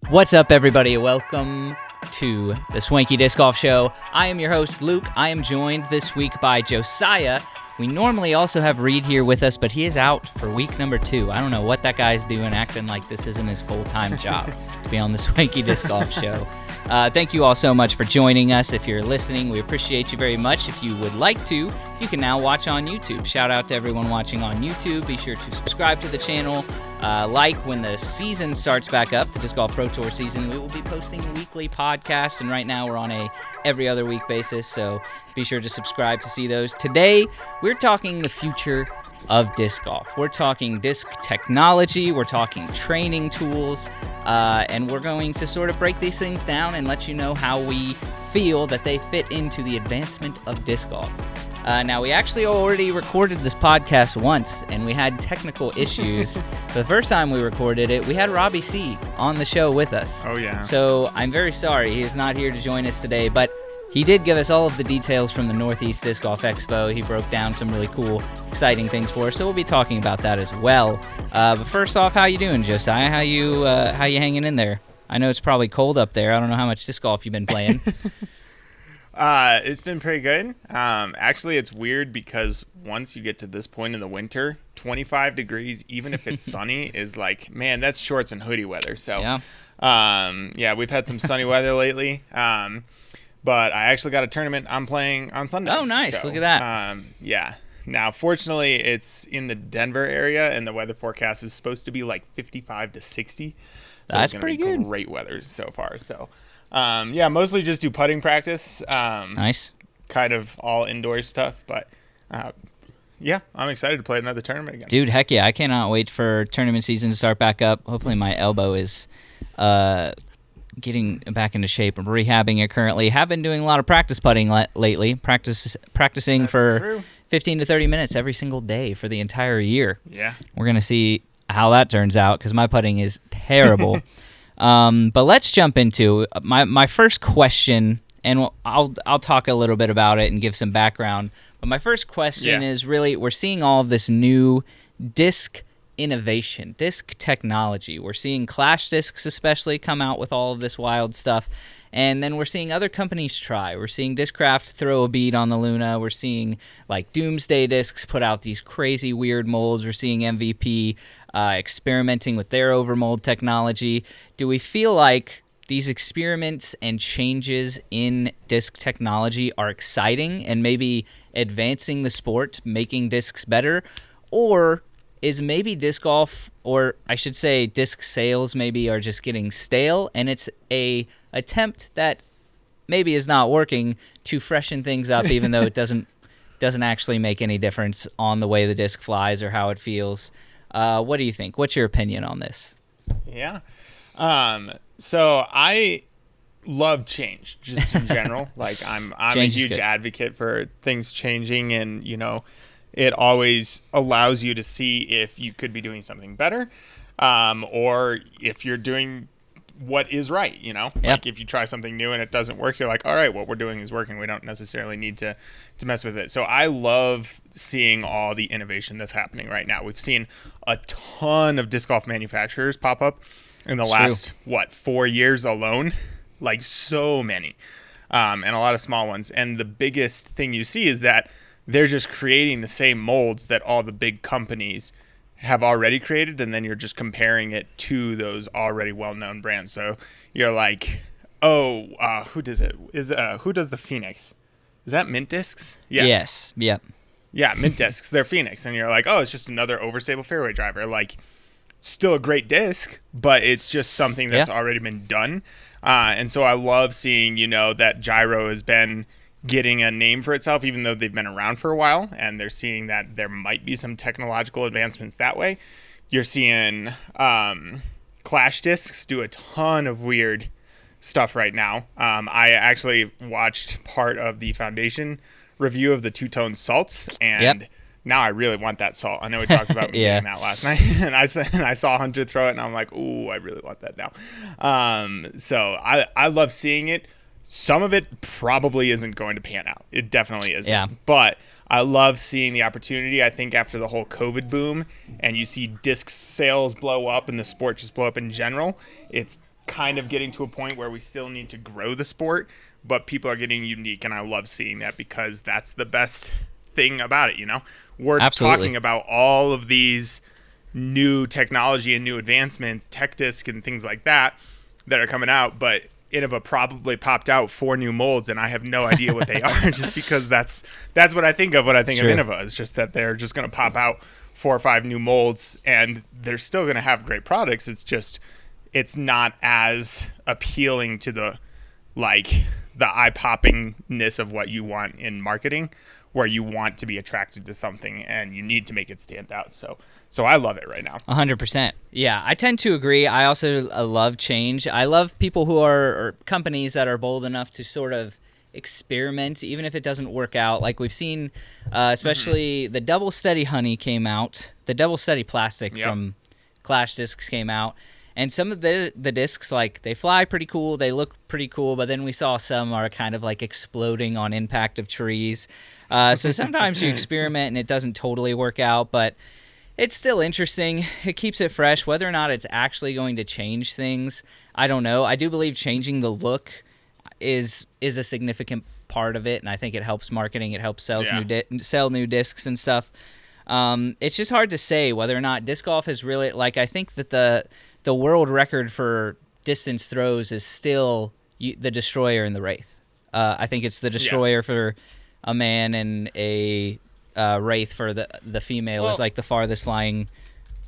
What's up, everybody? Welcome to the Swanky Disc Golf Show. I am your host, Luke. I am joined this week by Josiah. We normally also have Reed here with us, but he is out for week number 2. I don't know what that guy's doing, acting like this isn't his full-time job to be on the Swanky Disc Golf Show. Thank you all so much for joining us. If you're listening, we appreciate you very much. If you would like to, you can now watch on YouTube. Shout out to everyone watching on YouTube. Be sure to subscribe to the channel. When the season starts back up, the Disc Golf Pro Tour season, we will be posting weekly podcasts, and right now we're on a every other week basis, so be sure to subscribe to see those. Today, we're talking the future of disc golf. We're talking disc technology, we're talking training tools, and we're going to sort of break these things down and let you know how we feel that they fit into the advancement of disc golf. Now, we actually already recorded this podcast once, and we had technical issues. The first time we recorded it, we had Robbie C. on the show with us. Oh, yeah. So I'm very sorry he is not here to join us today, but he did give us all of the details from the Northeast Disc Golf Expo. He broke down some really cool, exciting things for us, so we'll be talking about that as well. But first off, how you doing, Josiah? How you hanging in there? I know it's probably cold up there. I don't know how much disc golf you've been playing. It's been pretty good. Actually, it's weird because once you get to this point in the winter, 25 degrees, even if it's sunny, is like, man, that's shorts and hoodie weather. So, yeah, we've had some sunny weather lately. But I actually got a tournament I'm playing on Sunday. Oh, nice. So, look at that. Yeah. Now, fortunately, it's in the Denver area, and the weather forecast is supposed to be like 55 to 60. So That's it's pretty be good. Great weather so far. So, yeah, mostly just do putting practice. Nice. Kind of all indoor stuff, but yeah, I'm excited to play another tournament again. Dude, heck yeah. I cannot wait for tournament season to start back up. Hopefully my elbow is getting back into shape. I'm rehabbing it currently. Have been doing a lot of practice putting lately. Practicing That's for true. 15 to 30 minutes every single day for the entire year. Yeah. We're going to see how that turns out because my putting is terrible. But let's jump into my first question, and I'll talk a little bit about it and give some background. But my first question is really, we're seeing all of this new disc innovation, disc technology. We're seeing Clash discs especially come out with all of this wild stuff. And then we're seeing other companies try. We're seeing Discraft throw a bead on the Luna. We're seeing like Doomsday Discs put out these crazy weird molds. We're seeing MVP experimenting with their Overmold technology. Do we feel like these experiments and changes in disc technology are exciting and maybe advancing the sport, making discs better? Or is maybe disc golf, or I should say disc sales maybe are just getting stale, and it's a attempt that maybe is not working to freshen things up, even though it doesn't actually make any difference on the way the disc flies or how it feels? What do you think? What's your opinion on this? Yeah. So I love change just in general. Like I'm a huge advocate for things changing, and it always allows you to see if you could be doing something better, or if you're doing what is right, Like if you try something new and it doesn't work, you're like, all right, what we're doing is working. We don't necessarily need to mess with it. So I love seeing all the innovation that's happening right now. We've seen a ton of disc golf manufacturers pop up in the last, 4 years alone, like so many, and a lot of small ones. And the biggest thing you see is that they're just creating the same molds that all the big companies have already created, and then you're just comparing it to those already well-known brands. So you're like, who does it? Who does the Phoenix? Is that Mint Discs? Yeah. Yes. Yep. Yeah, Mint Discs. They're Phoenix, and you're like, it's just another overstable fairway driver. Like, still a great disc, but it's just something that's already been done. And so I love seeing, that gyro has been getting a name for itself, even though they've been around for a while, and they're seeing that there might be some technological advancements that way. You're seeing Clash discs do a ton of weird stuff right now. I actually watched part of the Foundation review of the two-tone salts, and now I really want that salt. I know we talked about me getting that last night, and I saw Hunter throw it, and I'm like, ooh, I really want that now. So I love seeing it. Some of it probably isn't going to pan out. It definitely isn't. Yeah. But I love seeing the opportunity. I think after the whole COVID boom and you see disc sales blow up and the sport just blow up in general, it's kind of getting to a point where we still need to grow the sport, but people are getting unique, and I love seeing that because that's the best thing about it. We're Absolutely. talking about all of these new technology and new advancements, tech disc and things like that are coming out, but Innova probably popped out 4 new molds, and I have no idea what they are, just because that's what I think of when I think of Innova. It's just that they're just going to pop out 4 or 5 new molds, and they're still going to have great products. It's just it's not as appealing to the eye-poppingness of what you want in marketing, where you want to be attracted to something and you need to make it stand out. So I love it right now. 100%. Yeah, I tend to agree. I also love change. I love people who are, or companies that are bold enough to sort of experiment, even if it doesn't work out. Like we've seen, especially the Double Steady Honey came out. The Double Steady Plastic from Clash Discs came out. And some of the discs, like, they fly pretty cool, they look pretty cool, but then we saw some are kind of like exploding on impact of trees. So sometimes you experiment and it doesn't totally work out, but it's still interesting. It keeps it fresh. Whether or not it's actually going to change things, I don't know. I do believe changing the look is a significant part of it, and I think it helps marketing. It helps sell new discs and stuff. It's just hard to say whether or not disc golf is really, like, I think that the world record for distance throws is still the Destroyer and the Wraith. I think it's the Destroyer for a man, and a Wraith for the female is like the farthest flying,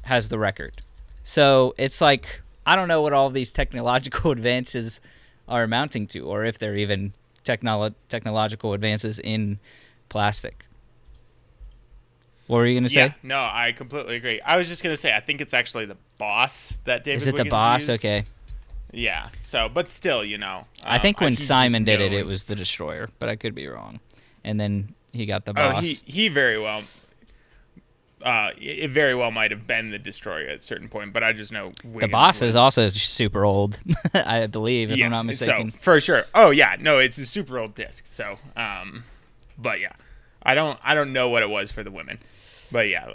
has the record. So it's like, I don't know what all of these technological advances are amounting to, or if they're even technological advances in plastic. What were you going to say? Yeah, no, I completely agree. I was just going to say, I think it's actually the Boss that David Is it Wiggins the Boss? used. Okay. Yeah, so, but still, I think when Simon did it was the Destroyer, but I could be wrong. And then he got the Boss. He very well... it very well might have been the Destroyer at a certain point, but I just know Wiggins the Boss is also super old, I believe, if I'm not mistaken. So, for sure. Oh yeah, no, it's a super old disc. So, but yeah, I don't know what it was for the women, but yeah,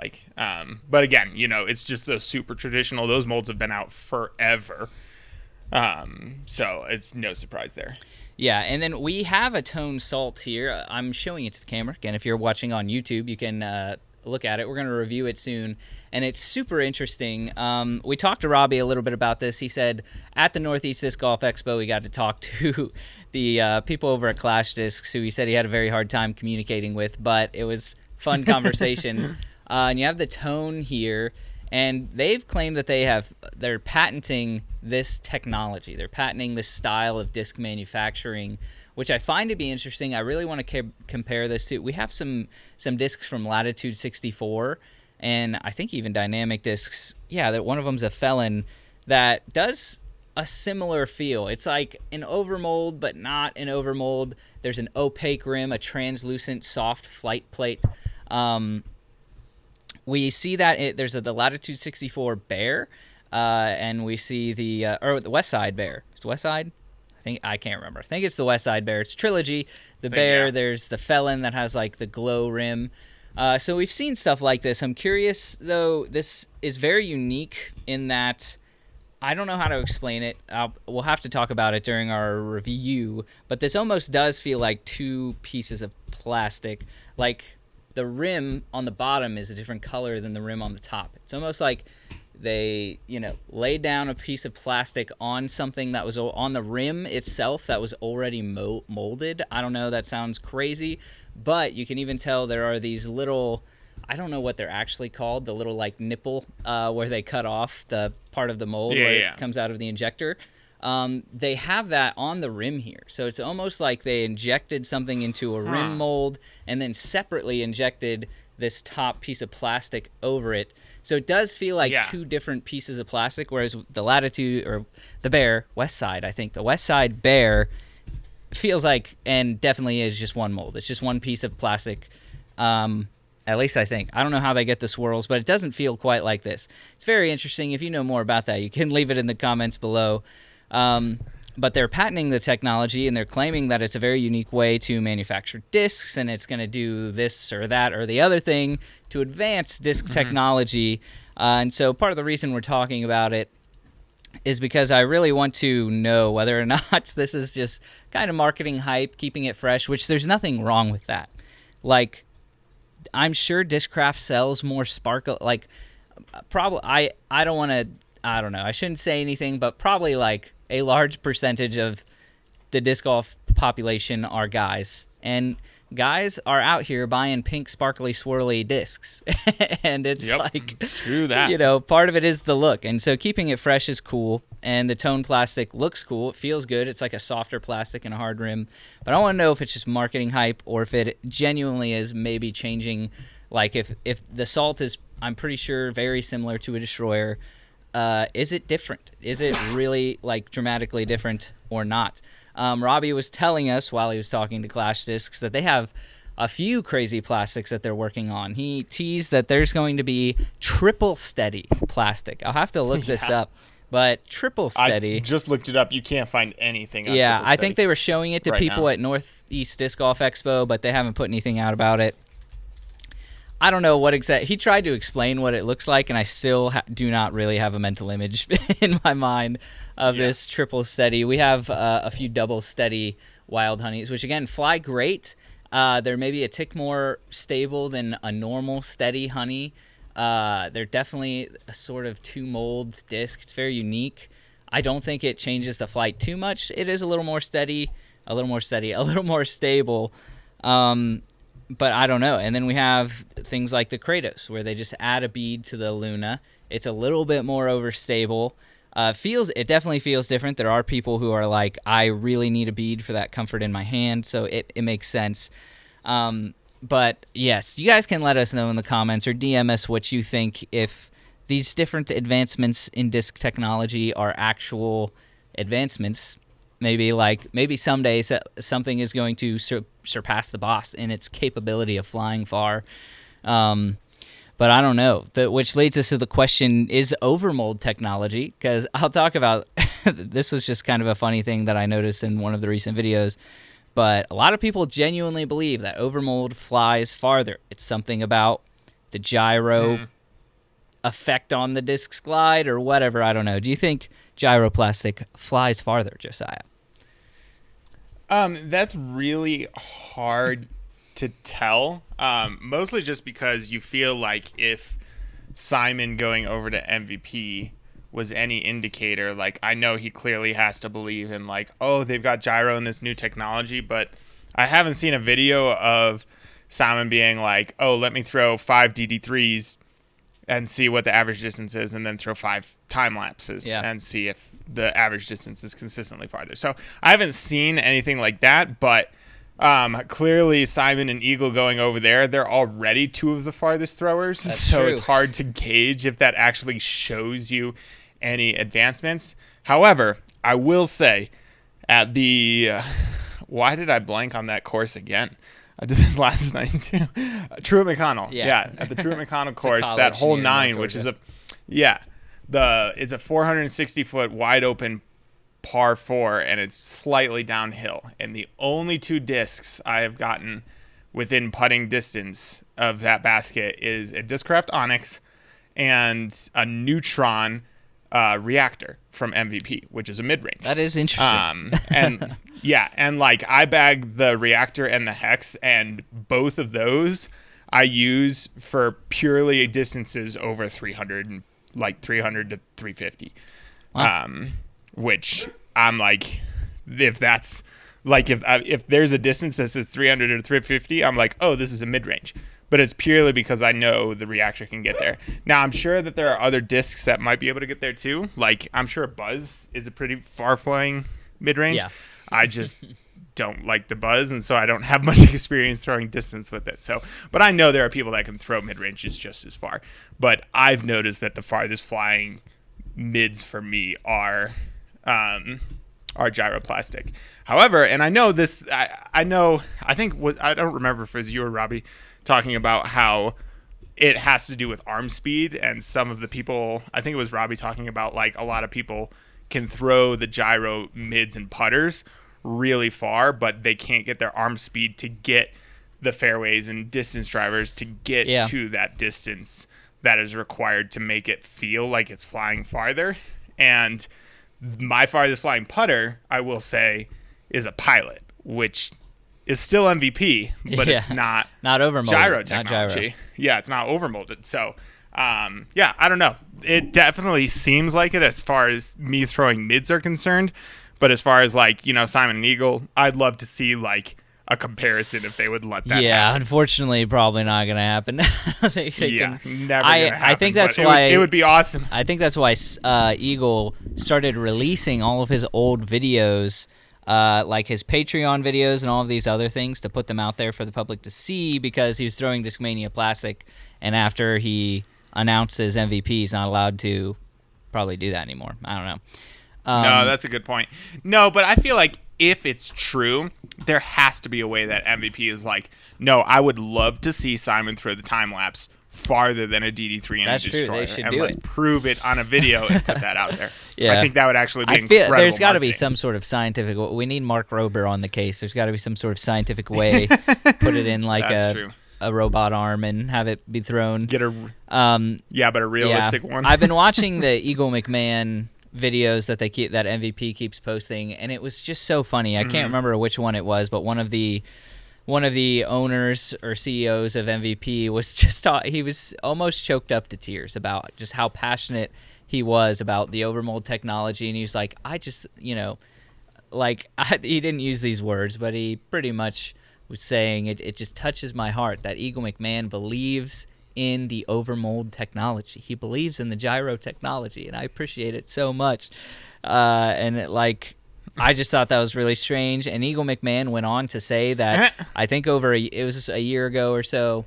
but again, it's just the super traditional. Those molds have been out forever, so it's no surprise there. Yeah, and then we have a Tone Salt here. I'm showing it to the camera. Again, if you're watching on YouTube, you can look at it. We're going to review it soon, and it's super interesting. We talked to Robbie a little bit about this. He said at the Northeast Disc Golf Expo, we got to talk to the people over at Clash Discs, who he said he had a very hard time communicating with, but it was fun conversation. And you have the Tone here, and they've claimed that they're patenting this technology. They're patenting this style of disc manufacturing, which I find to be interesting. I really want to compare this to. We have some discs from Latitude 64, and I think even Dynamic Discs. Yeah, that one of them's a Felon that does a similar feel. It's like an overmold, but not an overmold. There's an opaque rim, a translucent soft flight plate. We see that there's the Latitude 64 Bear, and we see the West Side Bear. Is it West Side? I can't remember. I think it's the West Side Bear. It's Trilogy. The Bear, there's the Felon that has like the glow rim. So we've seen stuff like this. I'm curious, though, this is very unique in that I don't know how to explain it. We'll have to talk about it during our review, but this almost does feel like two pieces of plastic. Like the rim on the bottom is a different color than the rim on the top. It's almost like they, laid down a piece of plastic on something that was on the rim itself that was already molded. I don't know, that sounds crazy, but you can even tell there are these little, I don't know what they're actually called, the little like nipple where they cut off the part of the mold it comes out of the injector. They have that on the rim here. So it's almost like they injected something into a rim mold and then separately injected this top piece of plastic over it. So it does feel like two different pieces of plastic, whereas the Latitude, or the Bear, West Side, I think, the West Side Bear feels like, and definitely is, just one mold. It's just one piece of plastic, at least I think. I don't know how they get the swirls, but it doesn't feel quite like this. It's very interesting. If you know more about that, you can leave it in the comments below. But they're patenting the technology, and they're claiming that it's a very unique way to manufacture discs, and it's going to do this or that or the other thing to advance disc technology. And so part of the reason we're talking about it is because I really want to know whether or not this is just kind of marketing hype, keeping it fresh, which there's nothing wrong with that. Like, I'm sure Discraft sells more sparkle. Like, probably, I don't want to, I don't know, I shouldn't say anything, but probably like a large percentage of the disc golf population are guys. And guys are out here buying pink sparkly swirly discs. And it's like, true that. You know, part of it is the look. And so keeping it fresh is cool. And the tone plastic looks cool. It feels good. It's like a softer plastic and a hard rim. But I want to know if it's just marketing hype or if it genuinely is maybe changing. Like if the Salt is, I'm pretty sure, very similar to a Destroyer. Is it different? Is it really like dramatically different or not? Robbie was telling us while he was talking to Clash Discs that they have a few crazy plastics that they're working on. He teased that there's going to be triple steady plastic. I'll have to look this up, but triple steady. I just looked it up. You can't find anything on Yeah, triple steady. I think they were showing it to people at Northeast Disc Golf Expo, but they haven't put anything out about it. I don't know what exact. He tried to explain what it looks like, and I still do not really have a mental image in my mind of this triple steady. We have a few double steady wild honeys, which again fly great. They're maybe a tick more stable than a normal steady honey. They're definitely a sort of two mold disc. It's very unique. I don't think it changes the flight too much. It is a little more steady, a little more stable. But I don't know. And then we have things like the Kratos, where they just add a bead to the Luna. It's a little bit more overstable. It definitely feels different. There are people who are like, I really need a bead for that comfort in my hand, so it makes sense. But yes, you guys can let us know in the comments or DM us what you think, if these different advancements in disc technology are actual advancements. Maybe someday something is going to surpass the Boss in its capability of flying far. But I don't know. Which leads us to the question, is Overmold technology? Because I'll talk about, this was just kind of a funny thing that I noticed in one of the recent videos. But a lot of people genuinely believe that Overmold flies farther. It's something about the gyro effect on the disc's glide or whatever. I don't know. Do you think gyroplastic flies farther, Josiah? That's really hard to tell. Mostly just because you feel like if Simon going over to MVP was any indicator, like, I know he clearly has to believe in, like, oh, they've got gyro in this new technology, but I haven't seen a video of Simon being like, oh, let me throw 5 DD3s and see what the average distance is, and then throw 5 time lapses and see if the average distance is consistently farther. So I haven't seen anything like that, but clearly Simon and Eagle going over there, they're already 2 of the farthest throwers. That's so true. It's hard to gauge if that actually shows you any advancements. However, I will say at the why did I blank on that course again? I did this last night too. Truett McConnell. Yeah, at the Truett McConnell course, that hole 9, which is it's a 460-foot wide open par 4, and it's slightly downhill. And the only 2 discs I have gotten within putting distance of that basket is a Discraft Onyx and a Neutron reactor from MVP, which is a mid-range. That is interesting. And like, I bag the reactor and the hex, and both of those I use for purely distances over 300, like 300 to 350. Wow. Which I'm like, if that's like, if there's a distance that says 300 or 350, I'm like, oh, this is a mid-range. But it's purely because I know the reactor can get there. Now, I'm sure that there are other discs that might be able to get there too. Like, I'm sure Buzz is a pretty far-flying mid-range. Yeah. I just don't like the Buzz, and so I don't have much experience throwing distance with it. So, but I know there are people that can throw mid-ranges just as far. But I've noticed that the farthest flying mids for me are gyroplastic. However, and I know this, I don't remember if it was you or Robbie talking about how it has to do with arm speed, and some of the people, I think it was Robbie talking about, like, a lot of people can throw the gyro mids and putters really far, but they can't get their arm speed to get the fairways and distance drivers to get to that distance that is required to make it feel like it's flying farther. And My farthest flying putter, I will say, is a Pilot, which is still MVP, but it's not overmolded, gyro technology. Not gyro. Yeah, it's not overmolded. So, I don't know. It definitely seems like it as far as me throwing mids are concerned. But as far as like, Simon and Eagle, I'd love to see like a comparison if they would let that happen. Unfortunately, probably not going to happen. Never going to happen. I think that's why it would be awesome. I think that's why Eagle started releasing all of his old videos, like his Patreon videos and all of these other things, to put them out there for the public to see, because he was throwing Discmania Plastic, and after he announced his MVP, he's not allowed to probably do that anymore. I don't know. No, that's a good point. No, but I feel like if it's true, there has to be a way that MVP is like, no, I would love to see Simon throw the time lapse farther than a DD3 and that's a Destroyer. True. They should and do let's it. prove it on a video and put that out there. Yeah. I think that would actually be incredible. There's got to be some sort of scientific. We need Mark Rober on the case. There's got to be some sort of scientific way. Put it in like a robot arm and have it be thrown. Get a but a realistic one. I've been watching the Eagle McMahon videos that MVP keeps posting, and it was just so funny. I can't remember which one it was, but one of the owners or CEOs of MVP was he was almost choked up to tears about just how passionate he was about the Overmold technology, and he was like, I just, he didn't use these words, but he pretty much was saying it just touches my heart that Eagle McMahon believes in the Overmold technology. He believes in the gyro technology, and I appreciate it so much. I just thought that was really strange. And Eagle McMahon went on to say that I think it was a year ago or so,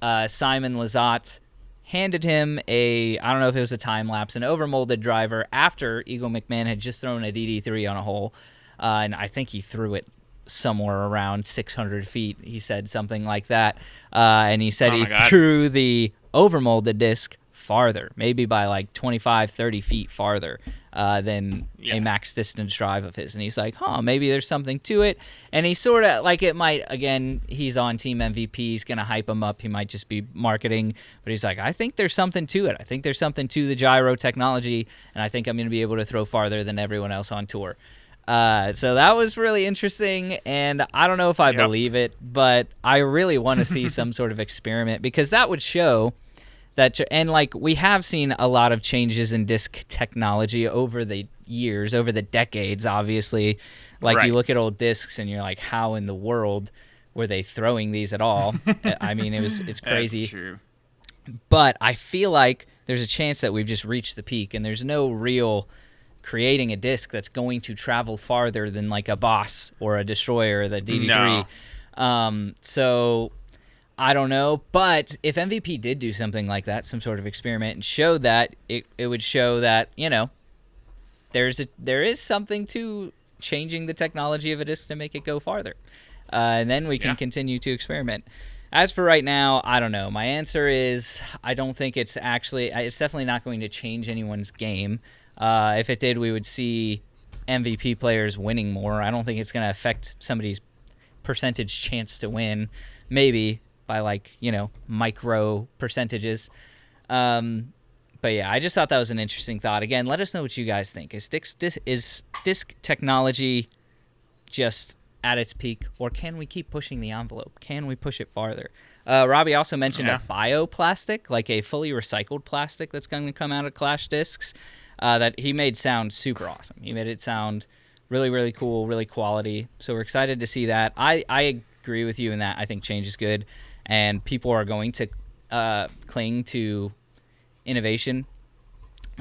Simon Lizotte handed him I don't know if it was a time lapse, an overmolded driver after Eagle McMahon had just thrown a DD3 on a hole, and I think he threw it somewhere around 600 feet. He said something like that, and he said threw the overmolded disc farther, maybe by like 25, 30 feet farther than a max distance drive of his. And he's like, maybe there's something to it. And he sort of like, it might, again, he's on Team MVP. He's going to hype him up. He might just be marketing. But he's like, I think there's something to it. I think there's something to the gyro technology. And I think I'm going to be able to throw farther than everyone else on tour. So that was really interesting. And I don't know if I believe it, but I really want to see some sort of experiment, because that would show that, and like we have seen a lot of changes in disc technology over the years, over the decades, obviously. Like you look at old discs and you're like, how in the world were they throwing these at all? I mean, it's crazy. That's true. But I feel like there's a chance that we've just reached the peak, and there's no real creating a disc that's going to travel farther than like a Boss or a Destroyer or the DD3. No. So I don't know, but if MVP did do something like that, some sort of experiment, and showed that, it would show that, there is something to changing the technology of a disc to make it go farther. And then we can continue to experiment. As for right now, I don't know. My answer is I don't think it's definitely not going to change anyone's game. If it did, we would see MVP players winning more. I don't think it's going to affect somebody's percentage chance to win, maybe by micro percentages. But yeah, I just thought that was an interesting thought. Again, let us know what you guys think. Is disc technology just at its peak, or can we keep pushing the envelope? Can we push it farther? Robbie also mentioned a bioplastic, like a fully recycled plastic that's going to come out of Clash discs. That he made sound super awesome. He made it sound really, really cool, really quality. So we're excited to see that. I agree with you in that. I think change is good, and people are going to cling to innovation.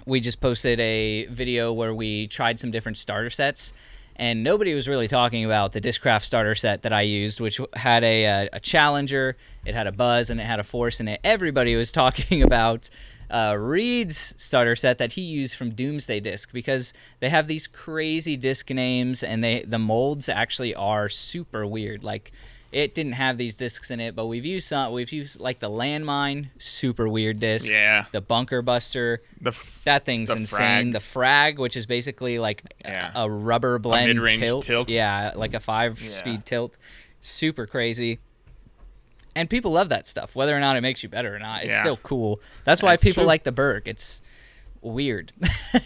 We just posted a video where we tried some different starter sets, and nobody was really talking about the Discraft starter set that I used, which had a Challenger, it had a Buzz, and it had a Force in it. Everybody was talking about Reed's starter set that he used from Doomsday Disc, because they have these crazy disc names, and the molds actually are super weird. Like, it didn't have these discs in it, but we've used like the Landmine, super weird disc. Yeah. The Bunker Buster, that thing's insane. The Frag, which is basically like a rubber blend mid-range tilt. Yeah, like a 5-speed tilt. Super crazy. And people love that stuff, whether or not it makes you better or not. It's still cool. That's why people like the Berg. weird.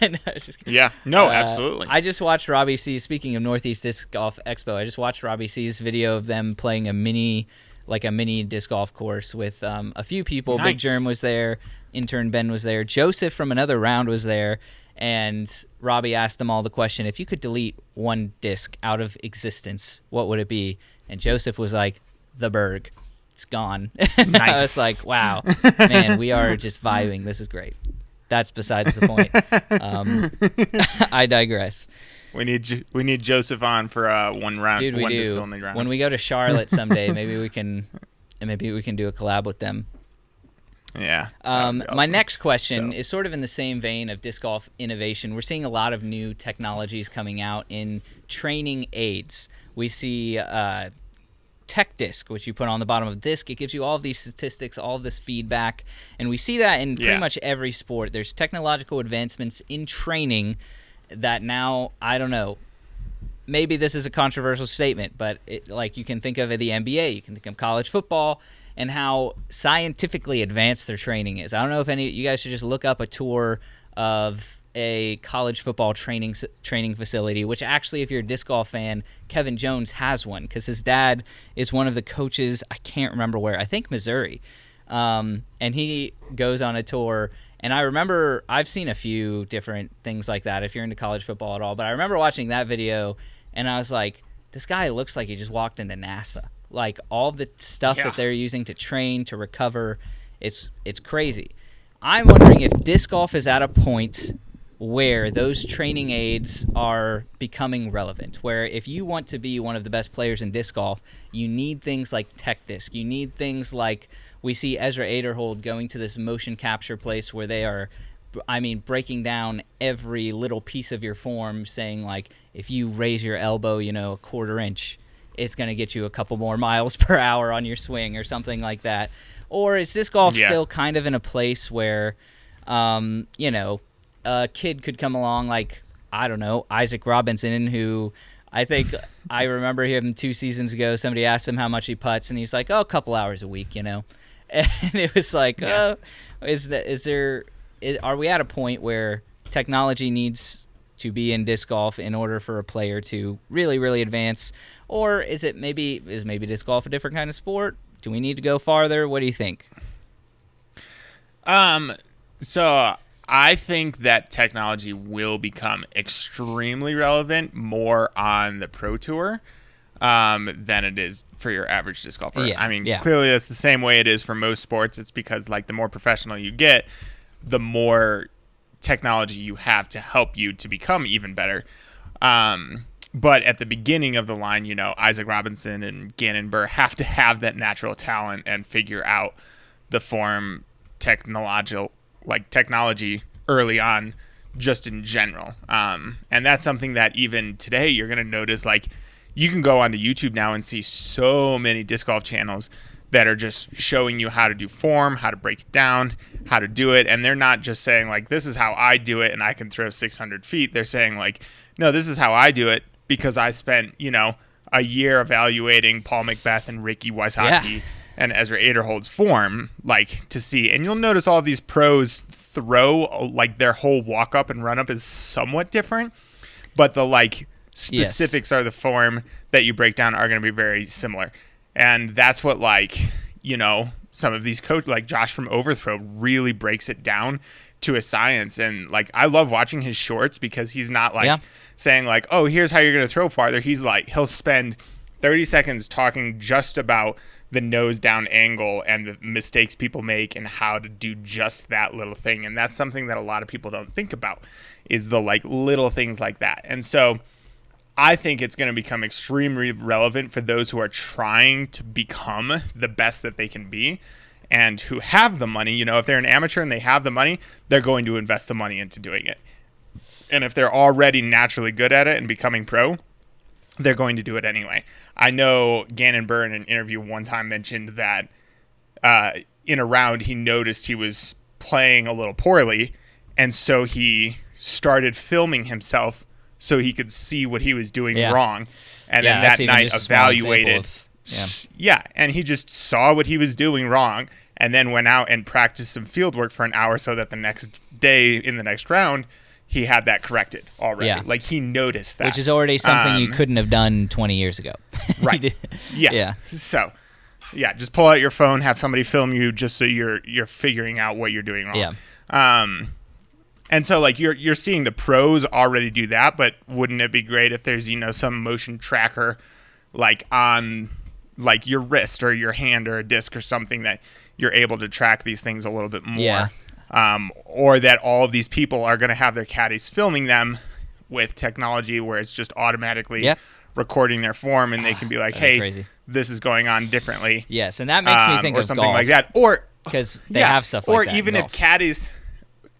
No, yeah, no, absolutely. I just watched Robbie C's, speaking of Northeast Disc Golf Expo, I just watched Robbie C's video of them playing a mini disc golf course with a few people. Nice. Big Germ was there, intern Ben was there, Joseph from another round was there, and Robbie asked them all the question, if you could delete one disc out of existence, what would it be? And Joseph was like, the Berg. It's gone. Nice. I was like, wow, man, we are just vibing. This is great. That's besides the point. I digress. We need Joseph on for one round. Dude, we do. Only round. When we go to Charlotte someday, maybe we can do a collab with them. Yeah. Awesome. My next question is sort of in the same vein of disc golf innovation. We're seeing a lot of new technologies coming out in training aids. We see Tech Disc, which you put on the bottom of the disc. It gives you all of these statistics, all of this feedback, and we see that in pretty much every sport. There's technological advancements in training that now, I don't know, maybe this is a controversial statement, but like you can think of the NBA, you can think of college football, and how scientifically advanced their training is. I don't know if any you guys should just look up a tour of a college football training facility, which actually, if you're a disc golf fan, Kevin Jones has one because his dad is one of the coaches. I can't remember where. I think Missouri. And he goes on a tour. And I remember I've seen a few different things like that if you're into college football at all. But I remember watching that video, and I was like, this guy looks like he just walked into NASA. Like, all the stuff that they're using to train, to recover, it's crazy. I'm wondering if disc golf is at a point where those training aids are becoming relevant, where if you want to be one of the best players in disc golf, you need things like Tech Disc. You need things like we see Ezra Aderhold going to this motion capture place where they are, breaking down every little piece of your form, saying, like, if you raise your elbow, a quarter inch, it's going to get you a couple more miles per hour on your swing or something like that. Or is disc golf still kind of in a place where, a kid could come along like, I don't know, Isaac Robinson, who I think I remember him 2 seasons ago. Somebody asked him how much he putts, and he's like, a couple hours a week, And it was like, are we at a point where technology needs to be in disc golf in order for a player to really, really advance? Or is maybe disc golf a different kind of sport? Do we need to go farther? What do you think? So I think that technology will become extremely relevant more on the pro tour than it is for your average disc golfer. Clearly that's the same way it is for most sports. It's because, like, the more professional you get, the more technology you have to help you to become even better. But at the beginning of the line, Isaac Robinson and Gannon Buhr have to have that natural talent and figure out the form technology early on, just in general. And that's something that even today you're going to notice. Like, you can go onto YouTube now and see so many disc golf channels that are just showing you how to do form, how to break it down, how to do it. And they're not just saying, like, this is how I do it and I can throw 600 feet. They're saying, like, no, this is how I do it because I spent, a year evaluating Paul McBeth and Ricky Wysocki and Ezra Aderhold's form, like, to see. And you'll notice all of these pros throw, like, their whole walk up and run up is somewhat different, but the, like, specifics are the form that you break down are going to be very similar. And that's what, like, some of these coaches, like Josh from Overthrow, really breaks it down to a science. And, like, I love watching his shorts because he's not, like, saying, like, oh, here's how you're going to throw farther. He's like, he'll spend 30 seconds talking just about the nose down angle and the mistakes people make and how to do just that little thing. And that's something that a lot of people don't think about, is the, like, little things like that. And so I think it's going to become extremely relevant for those who are trying to become the best that they can be and who have the money. If they're an amateur and they have the money, they're going to invest the money into doing it. And if they're already naturally good at it and becoming pro, they're going to do it anyway. I know Gannon Buhr in an interview one time mentioned that in a round he noticed he was playing a little poorly, and so he started filming himself so he could see what he was doing wrong. And then that night evaluated. And he just saw what he was doing wrong and then went out and practiced some field work for an hour so that the next day in the next round, he had that corrected already. Yeah. Like, he noticed that. Which is already something you couldn't have done 20 years ago. Right. Yeah. So, yeah, just pull out your phone, have somebody film you just so you're figuring out what you're doing wrong. Yeah. And so, like, you're seeing the pros already do that, but wouldn't it be great if there's, some motion tracker, like, on, like, your wrist or your hand or a disc or something that you're able to track these things a little bit more? Yeah. Or that all of these people are going to have their caddies filming them with technology where it's just automatically recording their form, and they can be like, hey, this is going on differently. Yes, and that makes me think or of something golf, like that. Or because they have stuff like that. Or even if caddies,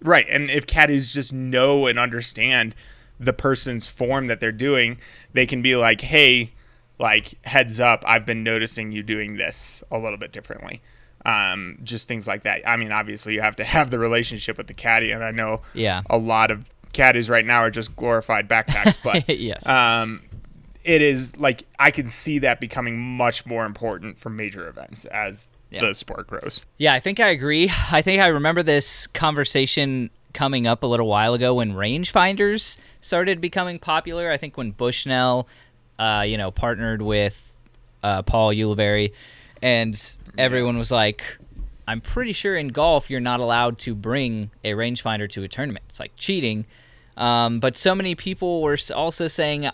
right, and if caddies just know and understand the person's form that they're doing, they can be like, hey, like, heads up, I've been noticing you doing this a little bit differently. Just things like that. I mean, obviously you have to have the relationship with the caddy, and I know a lot of caddies right now are just glorified backpacks, but yes. It is like, I can see that becoming much more important for major events as the sport grows. Yeah, I think I agree. I think I remember this conversation coming up a little while ago when rangefinders started becoming popular. I think when Bushnell, partnered with Paul Ulibarri, and everyone was like, I'm pretty sure in golf you're not allowed to bring a rangefinder to a tournament. It's like cheating. But so many people were also saying,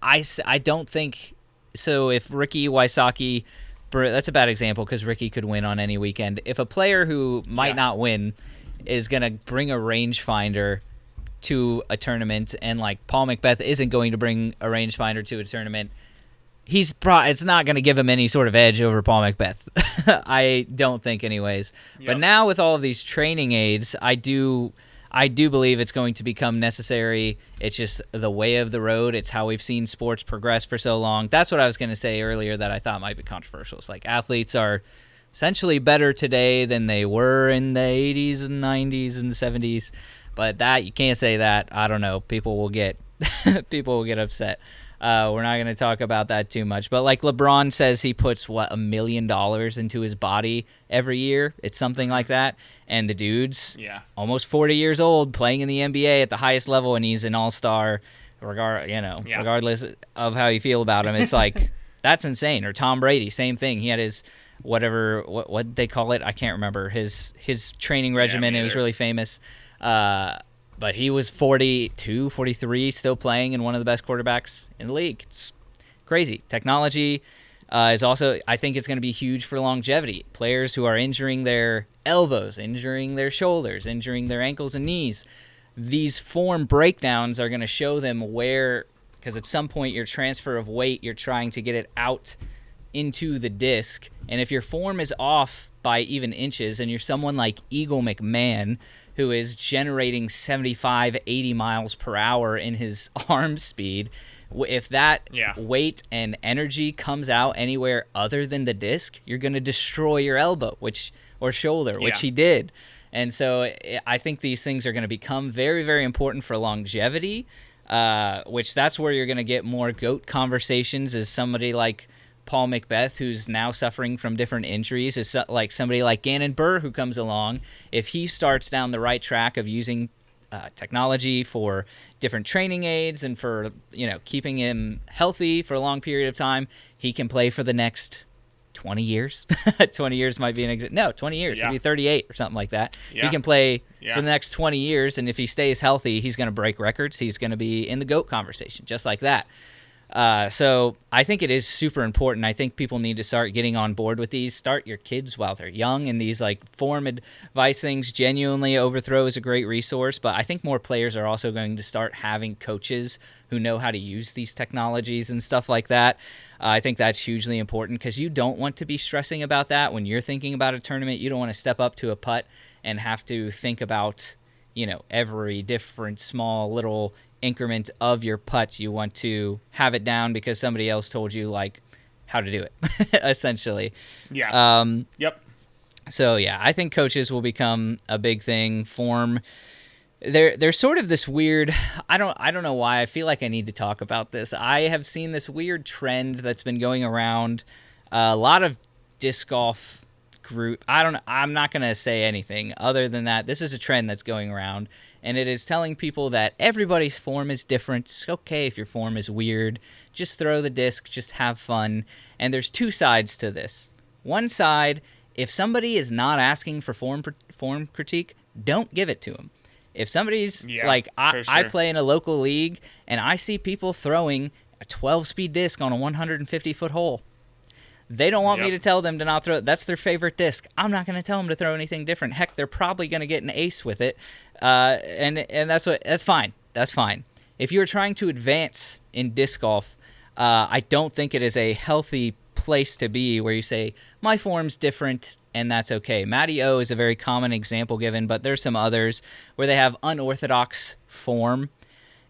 I don't think so. If Ricky Wysocki, that's a bad example because Ricky could win on any weekend. If a player who might not win is going to bring a rangefinder to a tournament, and like Paul McBeth isn't going to bring a rangefinder to a tournament, it's not going to give him any sort of edge over Paul McBeth. I don't think anyways. Yep. But now with all of these training aids, I do believe it's going to become necessary. It's just the way of the road. It's how we've seen sports progress for so long. That's what I was going to say earlier that I thought might be controversial. It's like athletes are essentially better today than they were in the 80s and 90s and 70s. But that, you can't say that. I don't know. People will get upset. We're not going to talk about that too much. But like LeBron says, he puts, $1 million into his body every year. It's something like that. And the dude's almost 40 years old, playing in the NBA at the highest level, and he's an all-star, regardless of how you feel about him. It's like, that's insane. Or Tom Brady, same thing. He had his what they call it, I can't remember, his training regimen. It was really famous. But he was 42, 43, still playing, and one of the best quarterbacks in the league. It's crazy. Technology is also, I think it's going to be huge for longevity. Players who are injuring their elbows, injuring their shoulders, injuring their ankles and knees. These form breakdowns are going to show them where, because at some point your transfer of weight, you're trying to get it out into the disc. And if your form is off by even inches, and you're someone like Eagle McMahon, who is generating 75, 80 miles per hour in his arm speed, if that weight and energy comes out anywhere other than the disc, you're going to destroy your elbow or shoulder, which he did. And so I think these things are going to become very, very important for longevity, which that's where you're going to get more GOAT conversations, is somebody like Paul McBeth, who's now suffering from different injuries, is like somebody like Gannon Buhr, who comes along. If he starts down the right track of using technology for different training aids and for keeping him healthy for a long period of time, he can play for the next 20 years. 20 years might be 20 years. He'll be 38 or something like that. He can play for the next 20 years, and if he stays healthy, he's going to break records. He's going to be in the GOAT conversation, just like that. So I think it is super important. I think people need to start getting on board with these. Start your kids while they're young, and these like form advice things. Genuinely, Overthrow is a great resource, but I think more players are also going to start having coaches who know how to use these technologies and stuff like that. I think that's hugely important, because you don't want to be stressing about that when you're thinking about a tournament. You don't want to step up to a putt and have to think about, every different small little increment of your putt. You want to have it down because somebody else told you like how to do it, essentially. Yep. So I think coaches will become a big thing. Form, there's sort of this weird, I don't know why I feel like I need to talk about this. I have seen this weird trend that's been going around. A lot of disc golf group. I'm not going to say anything other than that. This is a trend that's going around, and it is telling people that everybody's form is different. It's okay if your form is weird. Just throw the disc, just have fun. And there's two sides to this. One side, if somebody is not asking for form critique, don't give it to them. If somebody's I play in a local league and I see people throwing a 12-speed disc on a 150-foot hole. They don't want me to tell them to not throw it. That's their favorite disc. I'm not going to tell them to throw anything different. Heck, they're probably going to get an ace with it, and that's fine. That's fine. If you're trying to advance in disc golf, I don't think it is a healthy place to be where you say, my form's different, and that's okay. Matty O is a very common example given, but there's some others where they have unorthodox form,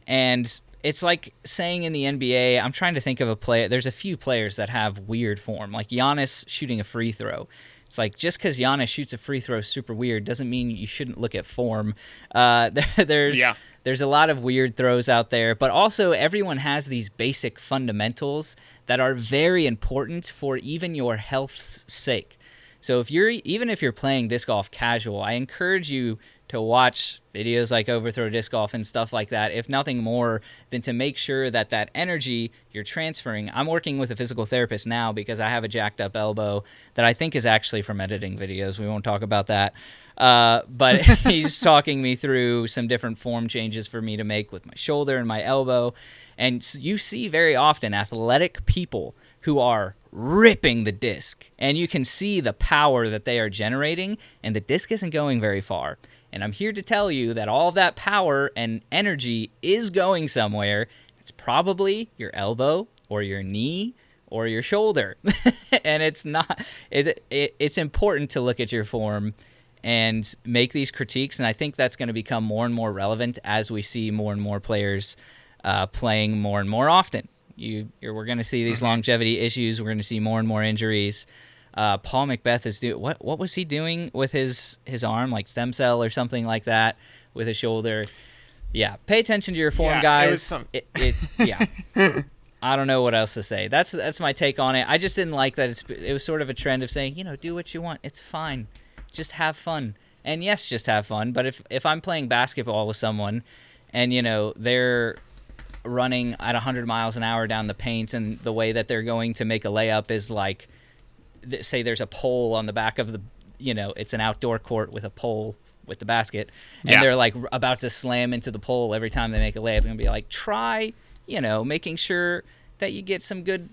and it's like saying in the NBA, I'm trying to think of a player. There's a few players that have weird form, like Giannis shooting a free throw. It's like just because Giannis shoots a free throw super weird doesn't mean you shouldn't look at form. There's a lot of weird throws out there, but also everyone has these basic fundamentals that are very important for even your health's sake. So if you're playing disc golf casual, I encourage you to watch videos like Overthrow Disc Golf and stuff like that, if nothing more than to make sure that that energy you're transferring. I'm working with a physical therapist now because I have a jacked up elbow that I think is actually from editing videos. We won't talk about that. But he's talking me through some different form changes for me to make with my shoulder and my elbow. And you see very often athletic people who are ripping the disc, and you can see the power that they are generating, and the disc isn't going very far. And I'm here to tell you that all of that power and energy is going somewhere. It's probably your elbow or your knee or your shoulder. And it's not. It's important to look at your form and make these critiques, and I think that's going to become more and more relevant as we see more and more players playing more and more often. We're going to see these longevity issues. We're going to see more and more injuries. Paul Macbeth is doing what was he doing with his arm, like stem cell or something like that, with his shoulder? Yeah, pay attention to your form, guys. I don't know what else to say. That's my take on it. I just didn't like that it was sort of a trend of saying, do what you want. It's fine. Just have fun. And yes, just have fun. But if I'm playing basketball with someone and, they're running at 100 miles an hour down the paint, and the way that they're going to make a layup is like, say there's a pole on the back of the, it's an outdoor court with a pole with the basket, and they're like about to slam into the pole every time they make a layup. I'm going to be like, try, making sure that you get some good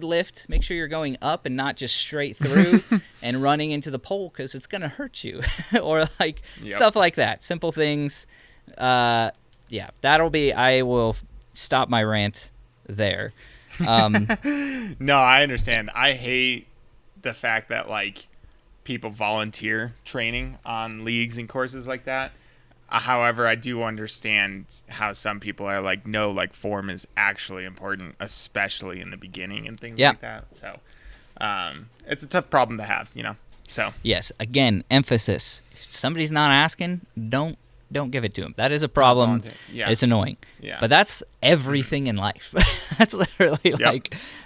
lift. Make sure you're going up and not just straight through and running into the pole, because it's going to hurt you. Or like stuff like that. Simple things. I will stop my rant there. No, I understand. I hate the fact that like people volunteer training on leagues and courses like that. However, I do understand how some people are like, no, like form is actually important, especially in the beginning and things like that. So it's a tough problem to have, So yes, again, emphasis. If somebody's not asking, don't give it to them. That is a problem. It's annoying. Yeah. But that's everything in life. That's literally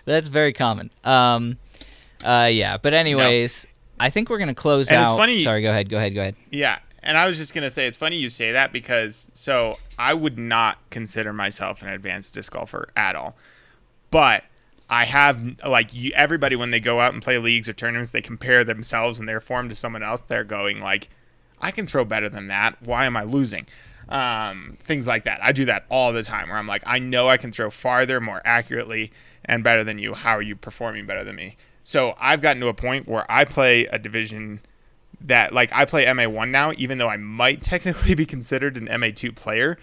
that's very common. But anyways, I think we're going to close out. It's funny. Sorry, go ahead. Yeah. And I was just going to say, it's funny you say that because I would not consider myself an advanced disc golfer at all. But I have, everybody, when they go out and play leagues or tournaments, they compare themselves and their form to someone else. They're going like, I can throw better than that. Why am I losing? Things like that. I do that all the time where I'm like, I know I can throw farther, more accurately, and better than you. How are you performing better than me? So I've gotten to a point where I play a division that, like, I play MA1 now, even though I might technically be considered an MA2 player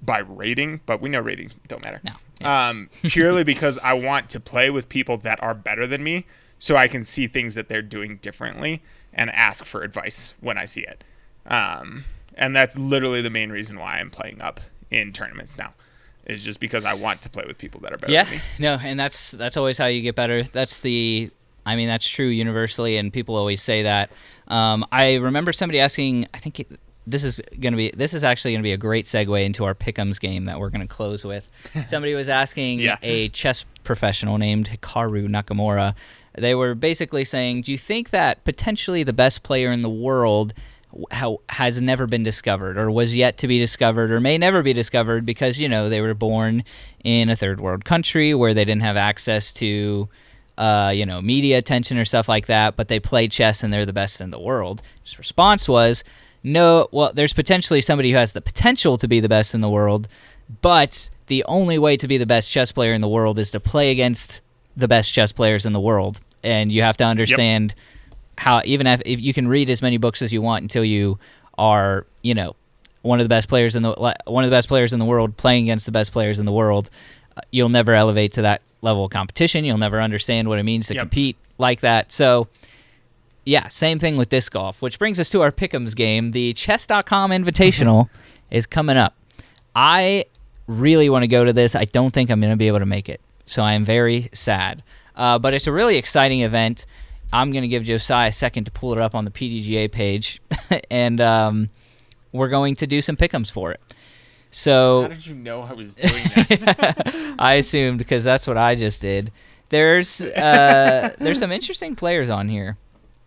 by rating, but we know ratings don't matter. No. Yeah. Purely because I want to play with people that are better than me so I can see things that they're doing differently and ask for advice when I see it. And that's literally the main reason why I'm playing up in tournaments now, is just because I want to play with people that are better than me. No, and that's always how you get better. That's true universally, and people always say that. I remember somebody asking, I think this is actually gonna be a great segue into our pick'ems game that we're gonna close with. Somebody was asking a chess professional named Hikaru Nakamura. They were basically saying, do you think that potentially the best player in the world has never been discovered, or was yet to be discovered, or may never be discovered because, they were born in a third world country where they didn't have access to media attention or stuff like that, but they play chess and they're the best in the world? His response was, no, well, there's potentially somebody who has the potential to be the best in the world, but the only way to be the best chess player in the world is to play against the best chess players in the world. And you have to understand how, even if you can read as many books as you want until you are, one of the best players in the world playing against the best players in the world, you'll never elevate to that level of competition. You'll never understand what it means to compete like that. So, yeah, same thing with disc golf, which brings us to our pick'ems game. The Chess.com Invitational is coming up. I really want to go to this. I don't think I'm going to be able to make it, so I am very sad. But it's a really exciting event. I'm going to give Josiah a second to pull it up on the PDGA page, and we're going to do some pick'ems for it. So, how did you know I was doing that? I assumed, because that's what I just did. There's some interesting players on here,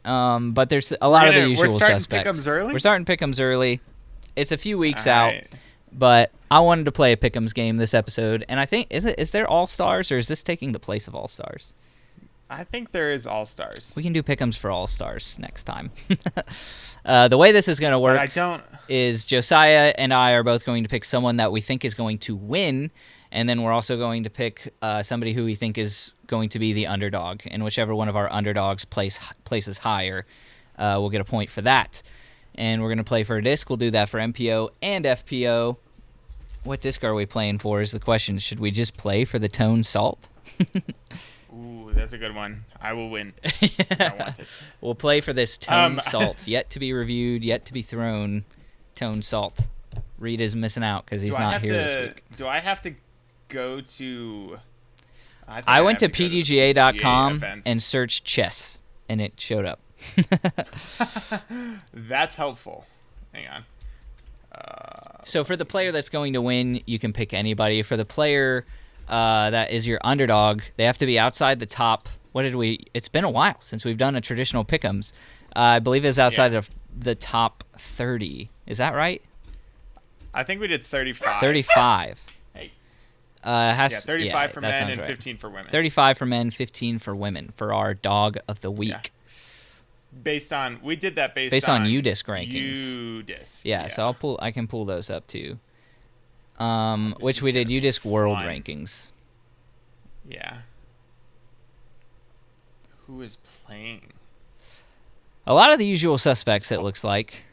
but there's a lot of the usual suspects. We're starting pick'ems early. It's a few weeks out, but I wanted to play a pick'ems game this episode, and I think is there All Stars, or is this taking the place of All Stars? I think there is All Stars. We can do pick'ems for All Stars next time. The way this is going to work is Josiah and I are both going to pick someone that we think is going to win, and then we're also going to pick somebody who we think is going to be the underdog, and whichever one of our underdogs places higher, we'll get a point for that. And we're going to play for a disc. We'll do that for MPO and FPO. What disc are we playing for is the question. Should we just play for the Tone Salt? Ooh, that's a good one. I will win. I want it. We'll play for this Tone Salt. Yet to be reviewed, yet to be thrown. Tone Salt. Reed is missing out because he's not here this week. Do I have to go to... I went to PDGA.com and searched chess, and it showed up. That's helpful. Hang on. So for the player that's going to win, you can pick anybody. For the player that is your underdog, they have to be outside the top. It's been a while since we've done a traditional pick'ems. I believe it's outside of the top 30. Is that right? I think we did 35. 35. Hey. 35 for men and 15 for women. 35 for men, 15 for women for our dog of the week. Yeah. We did that based on UDisc rankings. UDisc. Yeah, so I can pull those up too. Which we did UDisc World rankings. Yeah. Who is playing? A lot of the usual suspects, it looks like.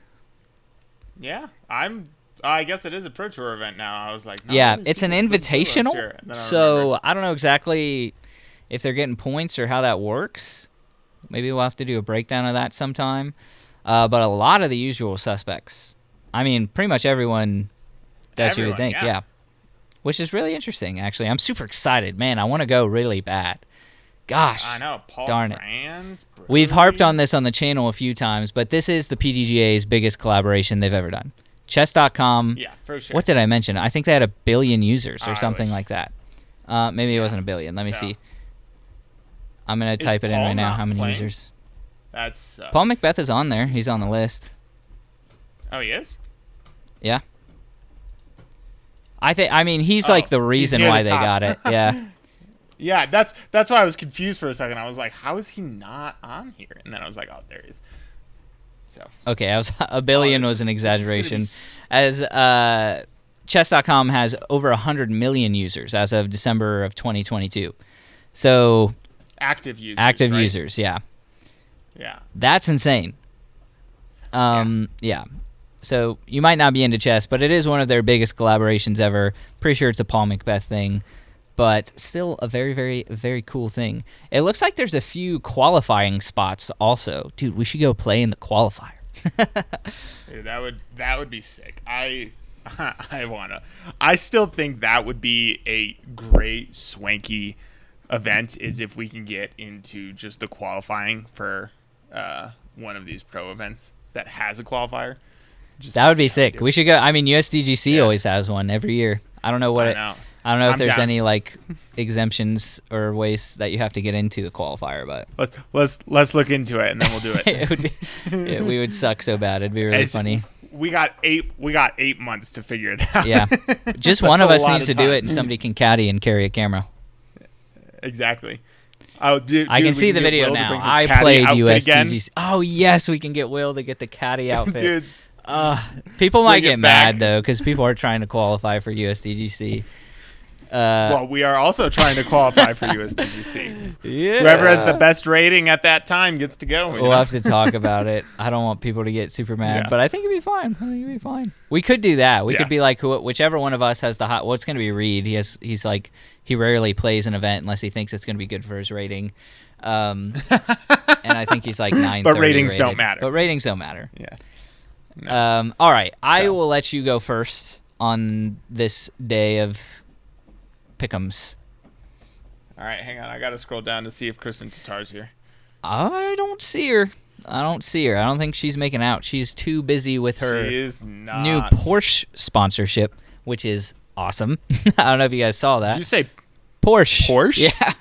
Yeah, I guess it is a Pro Tour event now. I was like, no, yeah, it's an invitational, so I don't know exactly if they're getting points or how that works. Maybe we'll have to do a breakdown of that sometime. But a lot of the usual suspects. I mean, pretty much everyone that you would think, yeah. Which is really interesting, actually. I'm super excited. Man, I want to go really bad. Gosh. I know. Paul darn it. Franz, We've harped on this on the channel a few times, but this is the PDGA's biggest collaboration they've ever done. Chess.com. Yeah, for sure. What did I mention? I think they had 1 billion users or something like that. Maybe it wasn't 1 billion. Let me see. I'm going to type it in right now. How many users? That's Paul Macbeth is on there. He's on the list. Oh, he is? Yeah. I mean, he's like the reason why they got it. Yeah. Yeah, that's why I was confused for a second. I was like, how is he not on here? And then I was like, oh, there he is. So. Okay, 1 billion was an exaggeration. As Chess.com has over 100 million users as of December of 2022. So active users. Active right? users, yeah. Yeah. That's insane. Yeah. So you might not be into chess, but it is one of their biggest collaborations ever. Pretty sure it's a Paul Macbeth thing, but still a very, very, very cool thing. It looks like there's a few qualifying spots also. Dude, we should go play in the qualifier. Dude, that would be sick. I still think that would be a great Swanky event, is if we can get into just the qualifying for one of these pro events that has a qualifier. That would be sick. We should go. I mean, USDGC always has one every year. I don't know I don't know if there's any like exemptions or ways that you have to get into the qualifier, but let's look into it and then we'll do it. It would be, we would suck so bad. It'd be really funny. We got 8 months to figure it out. Yeah, just one of us needs to do it, and somebody can caddy and carry a camera. Exactly. Oh, dude, I can see the video now. I played USDGC. Oh yes, we can get Will to get the caddy outfit. Dude, people might get mad though because people are trying to qualify for USDGC. Well, we are also trying to qualify for USDGC. Yeah. Whoever has the best rating at that time gets to go. We'll have to talk about it. I don't want people to get super mad, but I think it'd be fine. We could do that. We could be like, whichever one of us has the hot. Well, it's going to be Reed. He's like, he rarely plays an event unless he thinks it's going to be good for his rating. And I think he's like 930 But ratings rated. don't matter. But ratings don't matter. Yeah. No. All right. I will let you go first on this day of pick'ems. All right, hang on. I got to scroll down to see if Kristen Tatar's here. I don't see her. I don't think she's making out. She's too busy with her new Porsche sponsorship, which is awesome. I don't know if you guys saw that. Did you say Porsche? Porsche? Yeah.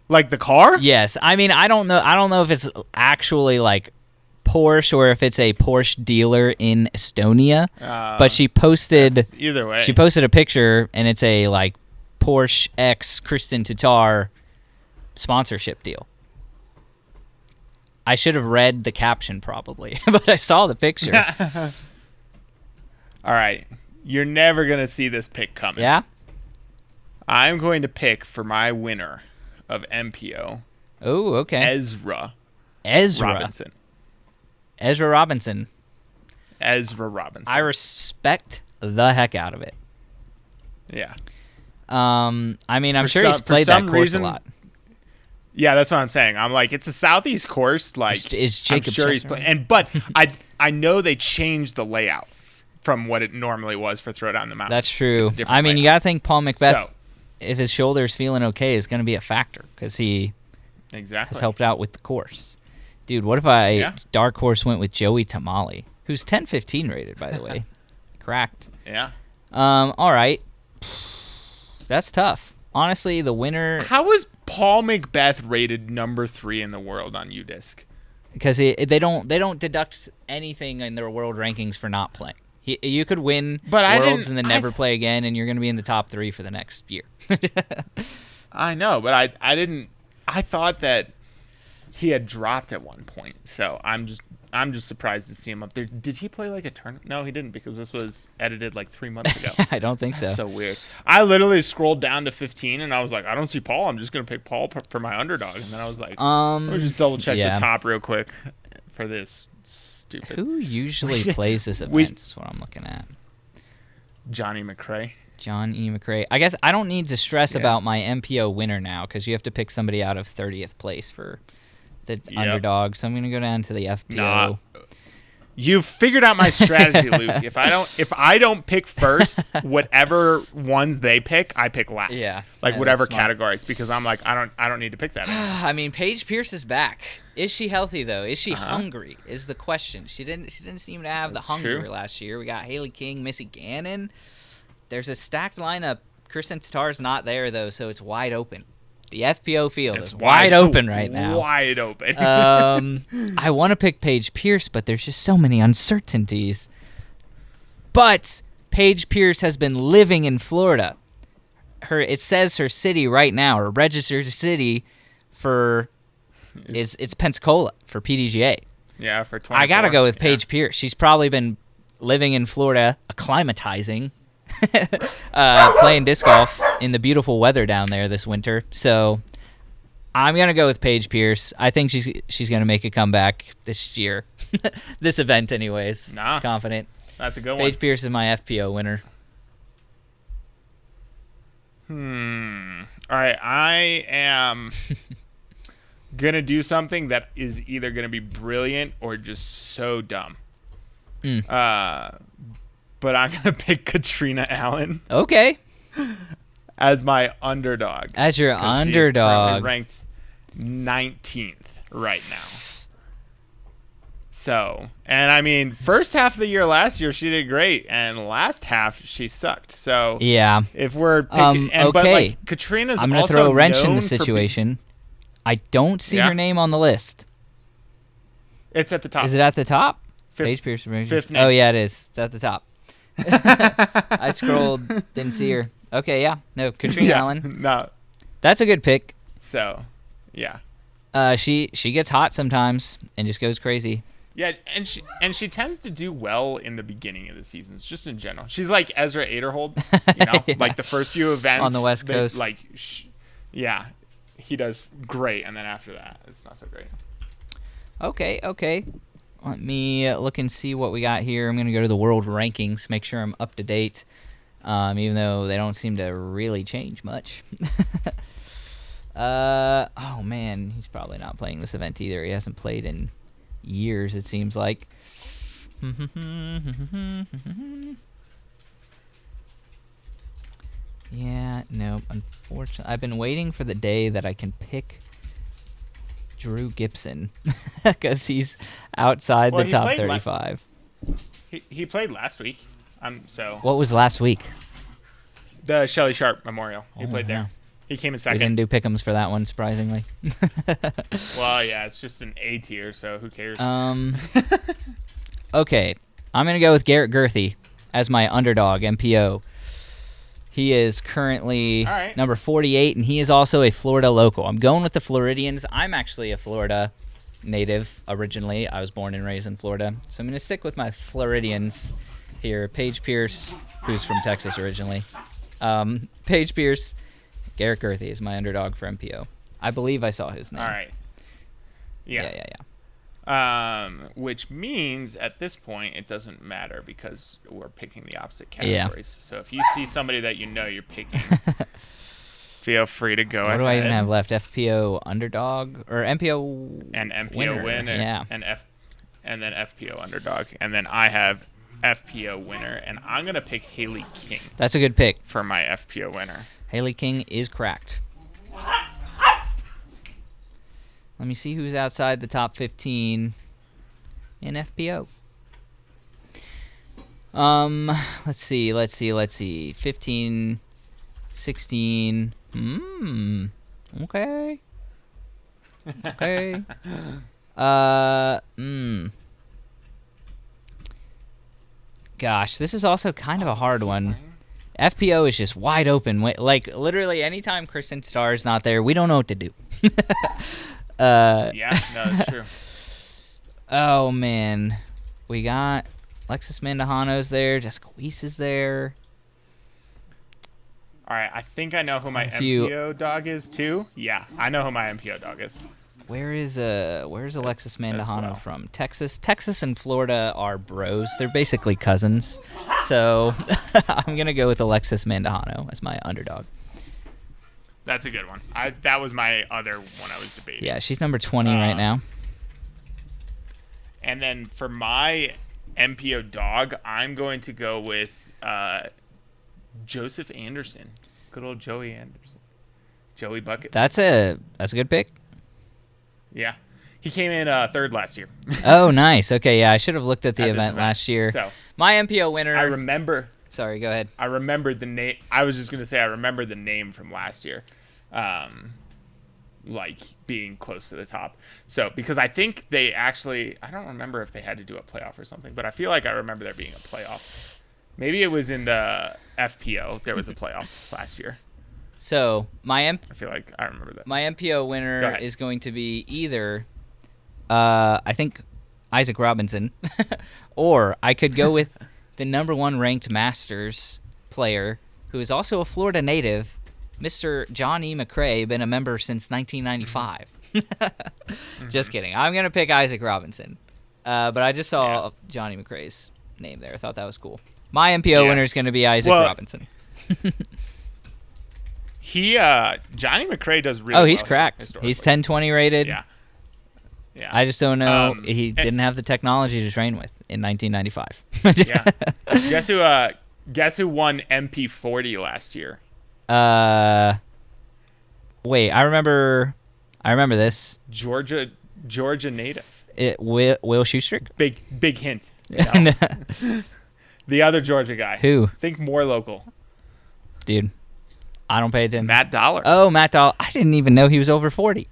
Like the car? Yes. I mean, I don't know if it's actually like Porsche or if it's a Porsche dealer in Estonia. But she posted either way. She posted a picture and it's a like Porsche X Kristen Tatar sponsorship deal. I should have read the caption probably, but I saw the picture. All right. You're never going to see this pick coming. Yeah? I'm going to pick for my winner of MPO. Oh, okay. Ezra Robinson. Ezra Robinson. I respect the heck out of it. Yeah. I mean, I'm sure he's played that course a lot. Yeah, that's what I'm saying. I'm like, it's a Southeast course. Like, is Jacob I'm sure he's playing. But I know they changed the layout from what it normally was for Throwdown the Mountain. That's true. I mean, you got to think Paul Macbeth, if his shoulder's feeling okay, is going to be a factor because he has helped out with the course. Dude, what if dark horse went with Joey Tamale, who's 10-15 rated, by the way. Cracked. Yeah. All right. That's tough. Honestly, the winner... How was Paul Macbeth rated number 3 in the world on UDisc? Because they don't deduct anything in their world rankings for not playing. You could win Worlds and then never play again, and you're going to be in the top 3 for the next year. I know, but I thought that he had dropped at one point, so I'm just surprised to see him up there. Did he play like a tournament? No, he didn't, because this was edited like 3 months ago. I don't think so. That's so weird. I literally scrolled down to 15, and I was like, I don't see Paul. I'm just gonna pick Paul for my underdog. And then I was like, let me just double check the top real quick for this stupid. Who usually plays this event? Is what I'm looking at. Johnny McRae. John E. McRae. I guess I don't need to stress about my MPO winner now because you have to pick somebody out of 30th place for the underdog. So I'm gonna go down to the FPO. Nah. You've figured out my strategy, Luke. If I don't pick first, whatever ones they pick, I pick last. Yeah. Like whatever categories, because I'm like, I don't need to pick that anymore. I mean, Paige Pierce is back. Is she healthy though? Is she hungry? Is the question. She didn't seem to have the hunger last year. We got Haley King, Missy Gannon. There's a stacked lineup. Kristen Tatar's not there though, so it's wide open. The FPO field is wide open right now. Wide open. I want to pick Paige Pierce, but there's just so many uncertainties. But Paige Pierce has been living in Florida. It says her city right now, her registered city it's Pensacola for PDGA. Yeah, for 24. I got to go with Paige Pierce. She's probably been living in Florida, acclimatizing. Playing disc golf in the beautiful weather down there this winter. So I'm going to go with Paige Pierce. I think she's going to make a comeback this year. This event anyways. Confident. That's a good one. Paige Pierce is my FPO winner. All right, I am going to do something that is either going to be brilliant or just so dumb. But I'm going to pick Katrina Allen. Okay. As my underdog. As your underdog. She's ranked 19th right now. So, and I mean, first half of the year last year she did great, and last half she sucked. So yeah, if we're picking, okay, but like Katrina's, I'm gonna also throw a wrench in known the situation. I don't see her name on the list. It's at the top. Is it at the top? Paige Pierce. Fifth name. Oh yeah, it is. It's at the top. I scrolled, didn't see her. Okay, yeah, no, Katrina Allen. No, that's a good pick. So, yeah. She gets hot sometimes and just goes crazy. Yeah, and she tends to do well in the beginning of the seasons, just in general. She's like Ezra Aderhold, you know, yeah. like the first few events on the West Coast. Like, yeah, he does great, and then after that, it's not so great. Okay. Let me look and see what we got here. I'm gonna go to the world rankings, make sure I'm up to date, even though they don't seem to really change much. Oh man, he's probably not playing this event either. He hasn't played in years, it seems like. Yeah, no, unfortunately. I've been waiting for the day that I can pick Drew Gibson because he's outside the top 35. He played last week. So. What was last week? The Shelly Sharp Memorial. He played there. He came in second. We didn't do pick'ems for that one, surprisingly. Well, yeah, it's just an A tier, so who cares? Okay, I'm gonna go with Garrett Gurthey as my underdog MPO. He is currently number 48, and he is also a Florida local. I'm going with the Floridians. I'm actually a Florida native originally. I was born and raised in Florida, so I'm gonna stick with my Floridians here. Paige Pierce, who's from Texas originally. Paige Pierce. Garrett Gurthey is my underdog for MPO. I believe I saw his name. All right. Yeah. Which means at this point it doesn't matter because we're picking the opposite categories. Yeah. So if you see somebody that you know you're picking, feel free to go ahead. What do I even have left? FPO underdog or MPO and MPO winner. Yeah. And then FPO underdog, and then I have FPO winner, and I'm gonna pick Haley King. That's a good pick for my FPO winner. Haley King is cracked. Let me see who's outside the top 15 in FPO. Let's see. 15, 16. Okay. Gosh, this is also kind of a hard one. FPO is just wide open. Like, literally, anytime Kristen Starr is not there, we don't know what to do. Yeah, no, that's true. Oh, man. We got Alexis Mandujano's there. Jessica Weiss is there. All right, I think I know who my MPO dog is, too. Yeah, I know who my MPO dog is. Where's Alexis Mandujano from? Texas. Texas and Florida are bros. They're basically cousins. So I'm gonna go with Alexis Mandujano as my underdog. That's a good one. That was my other one I was debating. Yeah, she's number 20 right now. And then for my MPO dog, I'm going to go with Joseph Anderson. Good old Joey Anderson. Joey Buckets. That's a good pick. Yeah. He came in third last year. Oh, nice. Okay, yeah, I should have looked at the event last year. So, my MPO winner. I remember. Sorry, go ahead. I remembered the name. I was just going to say I remember the name from last year. Like being close to the top. So, because I think they actually, I don't remember if they had to do a playoff or something, but I feel like I remember there being a playoff. Maybe it was in the FPO. There was a playoff last year. So I feel like I remember that. My MPO winner is going to be either, I think, Isaac Robinson, or I could go with the number 1 ranked Masters player, who is also a Florida native, Mr. John E. McRae, been a member since 1995. Just kidding. I'm gonna pick Isaac Robinson, but I just saw Johnny McRae's name there. I thought that was cool. My MPO winner is going to be Isaac Robinson. Johnny McRae does really well. Oh, he's cracked. He's 1020 rated. Yeah. I just don't know. He didn't have the technology to train with in 1995. Yeah. Guess who won MP40 last year? Wait, I remember this. Georgia native. Will Schustrick? Big hint. No. The other Georgia guy. Who? Think more local. Dude, I don't pay attention. Matt Dollar. Oh, Matt Dollar. I didn't even know he was over 40.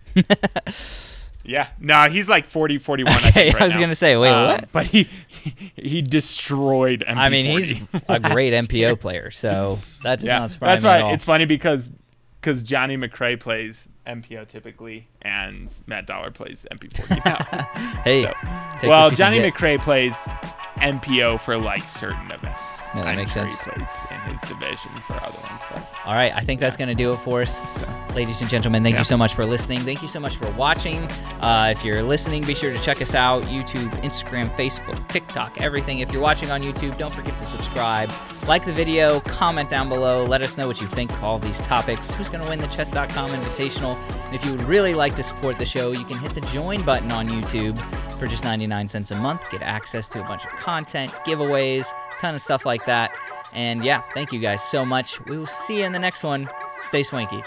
Yeah. No, he's like 40, 41. Okay, I think, right I was going to say, wait, what? But he destroyed MP40. I mean, he's a great MPO player, so that does not surprise that's me why at all. it's funny because Johnny McRae plays MPO typically, and Matt Dollar plays MP40 now. Hey, well, Johnny McRae plays MPO for like certain events. No, that makes sense. He plays in his division for other ones. But. All right, I think that's going to do it for us. Ladies and gentlemen, thank you so much for listening. Thank you so much for watching. If you're listening, be sure to check us out. YouTube, Instagram, Facebook, TikTok, everything. If you're watching on YouTube, don't forget to subscribe. Like the video, comment down below. Let us know what you think of all these topics. Who's going to win the Chess.com Invitational? And if you would really like to support the show, you can hit the join button on YouTube for just 99 cents a month. Get access to a bunch of content, giveaways, ton of stuff like that. And yeah, thank you guys so much. We will see you in the next one. Stay swanky.